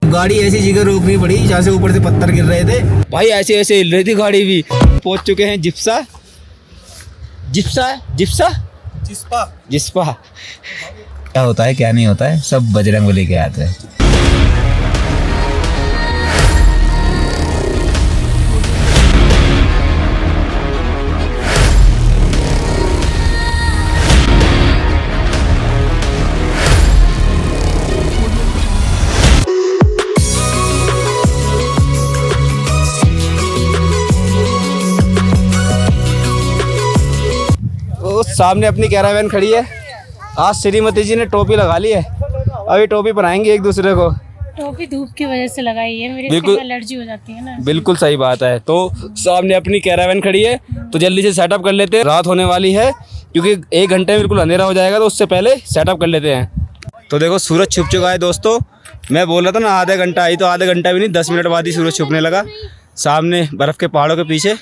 गाड़ी ऐसी जगह रोकनी पड़ी जहाँ से ऊपर से पत्थर गिर रहे थे भाई, ऐसे ऐसे हिल रही थी गाड़ी भी। पहुंच चुके हैं जिप्सा जिप्सा जिप्सा जिस्पा जिस्पा। क्या होता है क्या नहीं होता है सब बजरंगबली के हाथ है। सामने अपनी कैरावैन खड़ी है। आज श्रीमती जी ने टोपी लगा ली है, अभी टोपी पहनाएंगे एक दूसरे को। टोपी धूप की वजह से लगाई है, मेरी बिल्कुल एलर्जी हो जाती है ना। बिल्कुल सही बात है। तो सामने अपनी कैरावैन खड़ी है, तो जल्दी से सेटअप कर लेते हैं। रात होने वाली है क्योंकि 1 घंटे में बिल्कुल अंधेरा हो जाएगा, तो उससे पहले सेटअप कर लेते हैं। तो देखो सूरज छुप चुका है दोस्तों। मैं बोल रहा था ना आधा घंटा आई, तो आधा घंटा भी नहीं 10 मिनट बाद ही सूरज छुपने लगा सामने बर्फ़ के पहाड़ों के पीछे।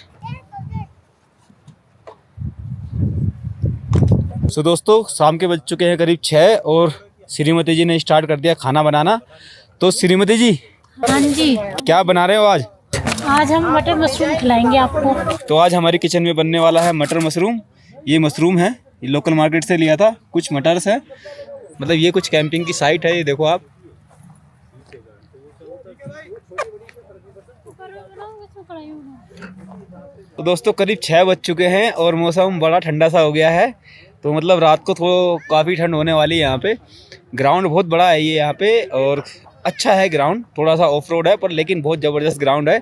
तो दोस्तों शाम के बज चुके हैं करीब 6 और श्रीमती जी ने स्टार्ट कर दिया खाना बनाना। तो श्रीमती जी, हाँ जी, क्या बना रहे हो आज? आज हम मटर मशरूम खिलाएंगे आपको। तो आज हमारी किचन में बनने वाला है मटर मशरूम। ये मशरूम है, ये लोकल मार्केट से लिया था। कुछ मटर्स है, मतलब ये कुछ कैंपिंग की साइट है, ये देखो आप। तो दोस्तों करीब 6 बज चुके हैं और मौसम बड़ा ठंडा सा हो गया है। तो मतलब रात को काफ़ी ठंड होने वाली है यहाँ पे। ग्राउंड बहुत बड़ा है ये यहाँ पे और अच्छा है ग्राउंड, थोड़ा सा ऑफ रोड है पर लेकिन बहुत ज़बरदस्त ग्राउंड है।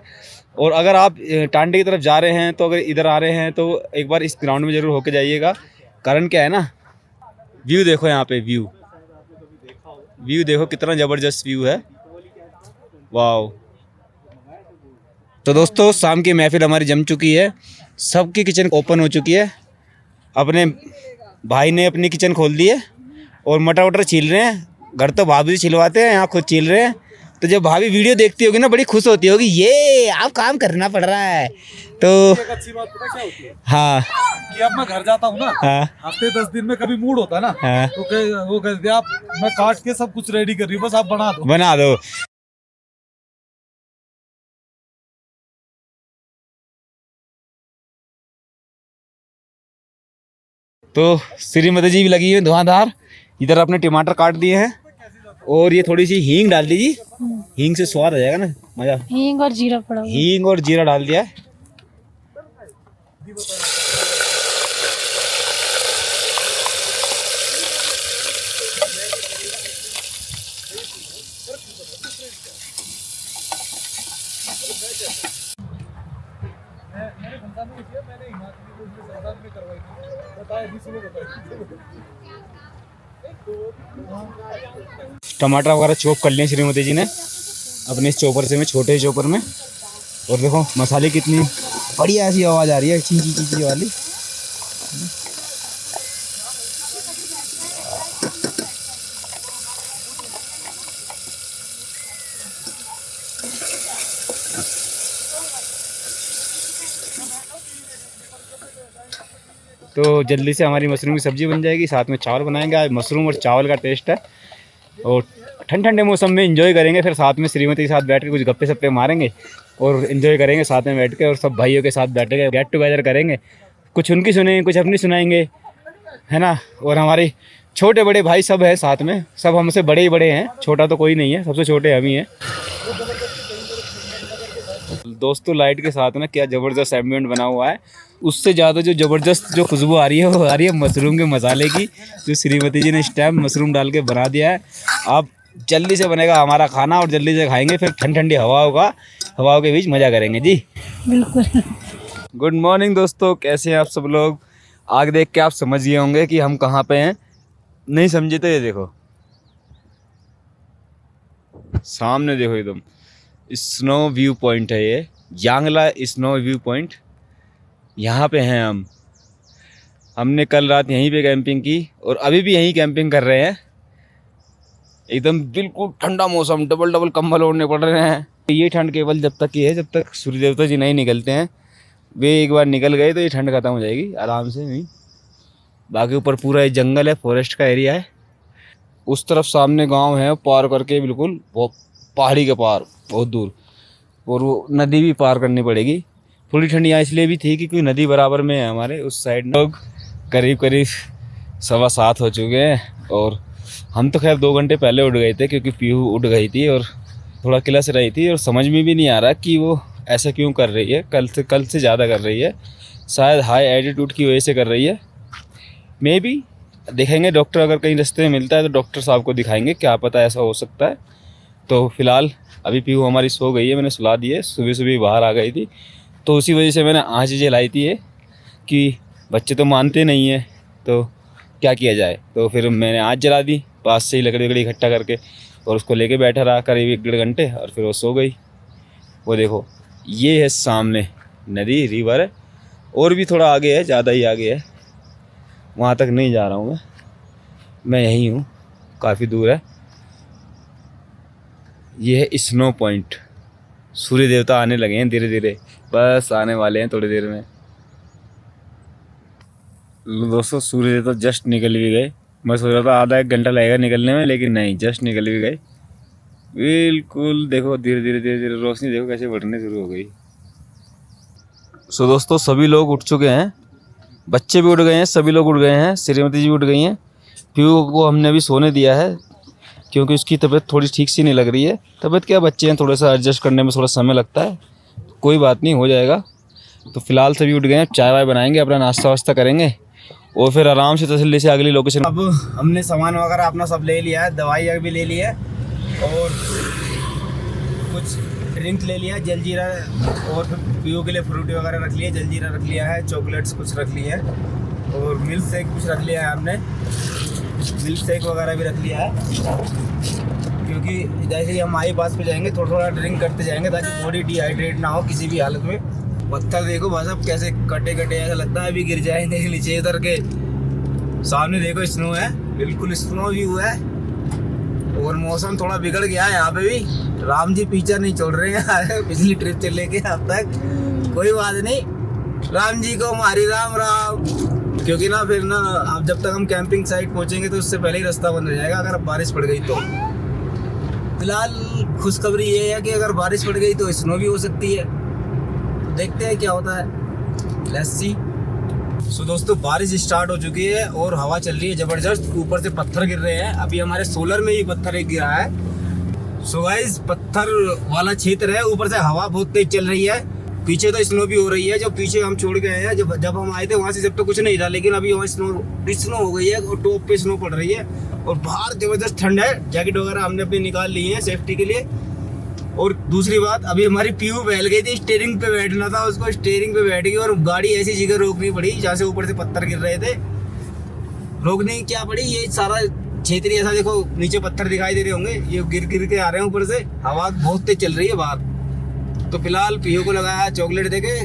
और अगर आप टांडे की तरफ जा रहे हैं तो अगर इधर आ रहे हैं तो एक बार इस ग्राउंड में ज़रूर होके जाइएगा। कारण क्या है ना, व्यू देखो यहाँ पे, व्यू देखो कितना ज़बरदस्त व्यू है, वाह। तो दोस्तों शाम की महफिल हमारी जम चुकी है, सबकी किचन ओपन हो चुकी है। अपने भाई ने अपनी किचन खोल दी है और मटर वटर छील रहे हैं। घर तो भाभी छिलवाते हैं, यहाँ खुद छील रहे हैं। तो जब भाभी वीडियो देखती होगी ना बड़ी खुश होती होगी, ये आप काम करना पड़ रहा है। तो एक अच्छी बात पता क्या होती है? हाँ कि अब मैं घर जाता हूँ ना, हाँ हफ्ते 10 दिन में कभी मूड होता है ना, हाँ तो वो कहते हैं आप, मैं काट के सब कुछ रेडी कर रही हूँ, बस आप बना दो। तो श्रीमती जी भी लगी हुई धुआंधार। इधर आपने टमाटर काट दिए हैं और ये थोड़ी सी हींग डाल दीजिए, हींग से स्वाद आ जाएगा ना, मजा। हींग और जीरा पड़ा हुआ है। हींग और जीरा डाल दिया है। टमाटर वगैरह चॉप कर लिए श्रीमती जी ने अपने इस चॉपर से, में छोटे चॉपर में। और देखो मसाले कितनी बढ़िया ऐसी आवाज़ आ रही है, चींची चींची वाली। तो जल्दी से हमारी मशरूम की सब्ज़ी बन जाएगी, साथ में चावल बनाएंगे। आज मशरूम और चावल का टेस्ट है और ठंडे मौसम में एंजॉय करेंगे। फिर साथ में श्रीमती के साथ बैठ के कुछ गप्पे सप्पे मारेंगे और एंजॉय करेंगे साथ में बैठ के। और सब भाइयों के साथ बैठ के गेट टुगेदर करेंगे, कुछ उनकी सुनेंगे कुछ अपनी सुनाएंगे, है ना। और हमारे छोटे बड़े भाई सब हैं साथ में, सब हमसे बड़े ही बड़े हैं, छोटा तो कोई नहीं है, सबसे छोटे हम ही हैं। दोस्तों लाइट के साथ ना क्या ज़बरदस्त एम्बिएंट बना हुआ है। उससे ज़्यादा जो ज़बरदस्त जो खुशबू आ रही है वो आ रही है मशरूम के मसाले की, जो श्रीमती जी ने इस टाइम मशरूम डाल के बना दिया है। अब जल्दी से बनेगा हमारा खाना और जल्दी से खाएंगे, फिर ठंडी ठंडी हवाओं के बीच मज़ा करेंगे जी। बिल्कुल। गुड मॉर्निंग दोस्तों, कैसे हैं आप सब लोग? आगे देख के आप समझ गए होंगे कि हम कहाँ पे हैं। नहीं समझे तो ये देखो सामने, देखो एकदम स्नो व्यू पॉइंट है ये, यांगला स्नो व्यू पॉइंट। यहाँ पे हैं हम। हमने कल रात यहीं पे कैंपिंग की और अभी भी यहीं कैंपिंग कर रहे हैं। एकदम बिल्कुल ठंडा मौसम, डबल कंबल ओढ़ने पड़ रहे हैं। ये ठंड केवल जब तक की है जब तक सूर्य देवता जी नहीं निकलते हैं। वे एक बार निकल गए तो ये ठंड खत्म हो जाएगी आराम से नहीं। बाकी ऊपर पूरा ये जंगल है, फॉरेस्ट का एरिया है। उस तरफ सामने गांव है, पार करके बिल्कुल वो पहाड़ी के पार बहुत दूर, और वो नदी भी पार करनी पड़ेगी। थोड़ी ठंड यहाँ इसलिए भी थी क्योंकि नदी बराबर में है हमारे उस साइड। लोग करीब 7:15 हो चुके हैं और हम तो खैर 2 घंटे पहले उठ गए थे क्योंकि पीहू उठ गई थी और थोड़ा किलस रही थी और समझ में भी नहीं आ रहा कि वो ऐसा क्यों कर रही है। कल से ज़्यादा कर रही है, शायद हाई एटीट्यूड की वजह से कर रही है। मे भी देखेंगे, डॉक्टर अगर कहीं रास्ते में मिलता है तो डॉक्टर साहब को दिखाएंगे, क्या पता ऐसा हो सकता है। तो फिलहाल अभी पीहू हमारी सो गई है, मैंने सुला दी है। सुबह सुबह बाहर आ गई थी तो उसी वजह से मैंने आज जलाई थी ये कि बच्चे तो मानते नहीं हैं तो क्या किया जाए। तो फिर मैंने आज जला दी, पास से ही लकड़ी इकट्ठा करके, और उसको लेके बैठा रहा करीब 1-1.5 घंटे और फिर वो सो गई। वो देखो ये है सामने नदी, रिवर है, और भी थोड़ा आगे है, ज़्यादा ही आगे है। वहाँ तक नहीं जा रहा हूँ मैं यहीं हूँ, काफ़ी दूर है। ये है स्नो पॉइंट। सूर्य देवता आने लगे हैं धीरे धीरे, बस आने वाले हैं थोड़ी देर में। दोस्तों सूर्य देवता जस्ट निकल भी गए। मैं सोच रहा था आधा 1 घंटा लगेगा निकलने में, लेकिन नहीं, जस्ट निकल भी गए बिल्कुल। देखो धीरे धीरे रोशनी देखो कैसे बढ़ने शुरू हो गई। सो दोस्तों सभी लोग उठ चुके हैं, बच्चे भी उठ गए हैं, सभी लोग उठ गए हैं, श्रीमती जी उठ गई हैं। पीहू को हमने अभी सोने दिया है क्योंकि उसकी तबीयत थोड़ी ठीक सी नहीं लग रही है। तबीयत क्या, बच्चे हैं, थोड़ा सा एडजस्ट करने में थोड़ा समय लगता है, कोई बात नहीं, हो जाएगा। तो फिलहाल सभी उठ गए हैं, चाय वाय बनाएंगे, अपना नाश्ता वास्ता करेंगे और फिर आराम से तसल्ली से अगली लोकेशन। अब हमने सामान वगैरह अपना सब ले लिया है, दवाई भी ले ली है और कुछ ड्रिंक ले लिया, जलजीरा, और फिर पीहू के लिए फ्रूटी वगैरह रख लिया, जलजीरा रख लिया है, चॉकलेट्स कुछ रख लिया है और मिल्क शेक कुछ रख लिया है हमने, मिल्क शेक वगैरह भी रख लिया है क्योंकि जैसे ही हम आई पास पे जाएंगे थोड़ा ड्रिंक करते जाएंगे ताकि बॉडी डिहाइड्रेट ना हो किसी भी हालत में। पत्थर देखो भाई साहब कैसे कटे ऐसा लगता है अभी गिर जाएंगे नीचे उतर के। सामने देखो स्नो है, बिल्कुल स्नो भी हुआ है और मौसम थोड़ा बिगड़ गया है यहाँ पे भी। राम जी पीछे नहीं छोड़ रहे हैं पिछली ट्रिप चले के अब तक। कोई बात नहीं, राम जी को हमारी राम राम, क्योंकि ना फिर ना अब जब तक हम कैंपिंग साइट पहुंचेंगे तो उससे पहले ही रास्ता बंद हो जाएगा अगर बारिश पड़ गई तो। फिलहाल खुशखबरी ये है कि अगर बारिश पड़ गई तो स्नो भी हो सकती है, देखते हैं क्या होता है, लेट्स सी। सो दोस्तों बारिश स्टार्ट हो चुकी है और हवा चल रही है ज़बरदस्त, ऊपर से पत्थर गिर रहे हैं। अभी हमारे सोलर में ही पत्थर एक गिरा है। सो गाइस पत्थर वाला क्षेत्र है, ऊपर से हवा बहुत तेज चल रही है, पीछे तो स्नो भी हो रही है। जो पीछे हम छोड़ गए हैं, जब हम आए थे वहाँ से जब तो कुछ नहीं था, लेकिन अभी वहाँ स्नो हो गई है और टॉप पे स्नो पड़ रही है और बाहर ज़बरदस्त ठंड है। जैकेट वगैरह हमने अपनी निकाल ली है सेफ्टी के लिए। और दूसरी बात, अभी हमारी पीहू बहल गई थी, स्टीयरिंग पे बैठना था उसको, स्टीयरिंग पे बैठ गई और गाड़ी ऐसी जगह रोकनी पड़ी जहाँ से ऊपर से पत्थर गिर रहे थे। रोकनी क्या पड़ी, ये सारा क्षेत्र ऐसा देखो, नीचे पत्थर दिखाई दे रहे होंगे, ये गिर के आ रहे हैं ऊपर से, हवा बहुत तेज चल रही है बाहर। तो फिलहाल पीहू को लगाया चॉकलेट देके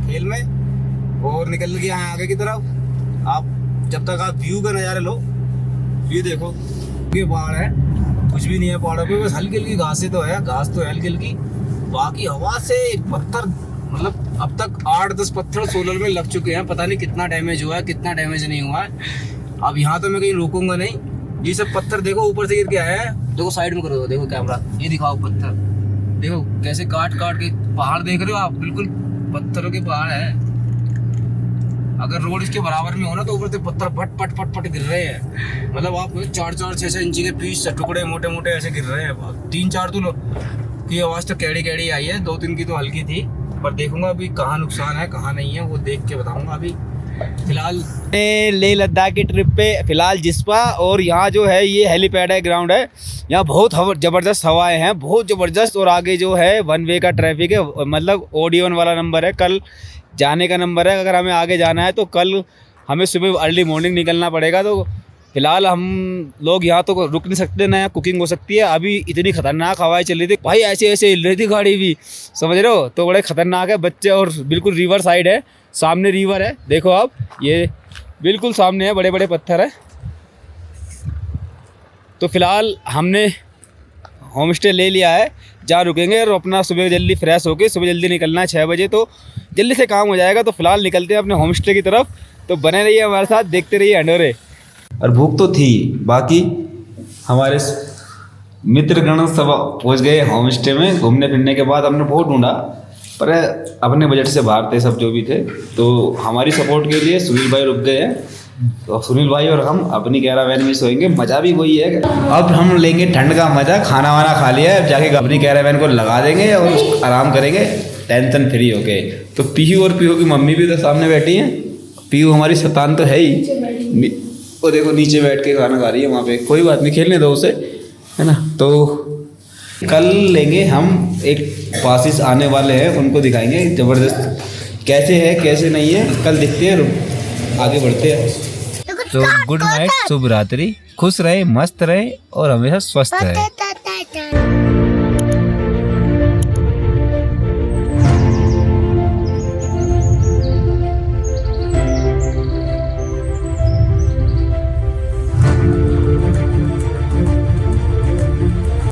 खेल में और निकल गया है आगे की तरफ। आप जब तक आप व्यू का नज़ारा लो, व्यू देखो, ये पहाड़ है, कुछ भी नहीं है पहाड़ों पे, बस हल्की हल्की घासें तो है, घास तो है हल्की हल्की, बाकी हवा से पत्थर, मतलब अब तक 8-10 पत्थर सोलर में लग चुके हैं। पता नहीं कितना डैमेज हुआ है, कितना डैमेज नहीं हुआ है। अब यहाँ तो मैं कहीं रुकूंगा नहीं, ये सब पत्थर देखो ऊपर से गिर के आए हैं। देखो साइड में करो, देखो कैमरा, ये दिखाओ पत्थर, देखो कैसे काट काट के पहाड़ देख रहे हो आप, बिल्कुल पत्थरों के पहाड़ है। अगर रोड इसके बराबर में हो ना तो ऊपर से पत्थर पट पट पट पट गिर रहे हैं, मतलब आप 4-4, 6-6 इंची के पीस टुकड़े मोटे मोटे ऐसे गिर रहे हैं। 3-4 तो की आवाज़ तो कैड़ी आई है, 2-3 की तो हल्की थी, पर देखूंगा अभी कहाँ नुकसान है कहाँ नहीं है, वो देख के बताऊंगा। अभी फिलहाल लेह लद्दाख की ट्रिप पे फिलहाल जिस्पा, और यहाँ जो है ये हेलीपैड है, ग्राउंड है, यहाँ बहुत ज़बरदस्त हवाएं हैं, बहुत ज़बरदस्त। और आगे जो है 1 वे का ट्रैफिक है, मतलब OD1 वाला नंबर है, कल जाने का नंबर है। अगर हमें आगे जाना है तो कल हमें सुबह अर्ली मॉर्निंग निकलना पड़ेगा। तो फिलहाल हम लोग यहाँ तो रुक नहीं सकते, ना कुकिंग हो सकती है। अभी इतनी खतरनाक हवाएं चल रही थी भाई, ऐसे ऐसे हिल रही थी गाड़ी भी, समझ रहे हो, तो बड़े खतरनाक है बच्चे। और बिल्कुल रिवर साइड है, सामने रिवर है, देखो आप, ये बिल्कुल सामने है, बड़े बड़े पत्थर है। तो फिलहाल हमने होम स्टे ले लिया है जहाँ रुकेंगे, और अपना सुबह जल्दी फ्रेश होके सुबह जल्दी निकलना है 6 बजे, तो जल्दी से काम हो जाएगा। तो फिलहाल निकलते हैं अपने होम स्टे की तरफ, तो बने रहिए हमारे साथ, देखते रहिए अंडोरे। और भूख तो थी, बाकी हमारे मित्रगण सब पहुंच गए होम स्टे में। घूमने फिरने के बाद हमने बहुत ढूंढा, पर अपने बजट से बाहर थे सब जो भी थे। तो हमारी सपोर्ट के लिए सुनील भाई रुक गए हैं। तो सुनील भाई और हम अपनी कैरावैन में सोएंगे। मज़ा भी वही है। अब हम लेंगे ठंड का मज़ा। खाना वाना खा लिया है, जाके अपनी कैरावैन को लगा देंगे और आराम करेंगे टेंशन फ्री होके। तो पीहू और पीहू की मम्मी भी तो सामने बैठी हैं। पीहू हमारी शैतान तो है ही, वो देखो नीचे बैठ के खाना खा रही है वहाँ पे। कोई बात नहीं, खेलने दो उसे, है ना। तो कल लेंगे हम एक पासिस आने वाले हैं, उनको दिखाएंगे ज़बरदस्त कैसे है कैसे नहीं है। कल दिखते हैं, आगे बढ़ते हैं। तो गुड नाइट, शुभ रात्रि, खुश रहे, मस्त रहे और हमेशा स्वस्थ रहे।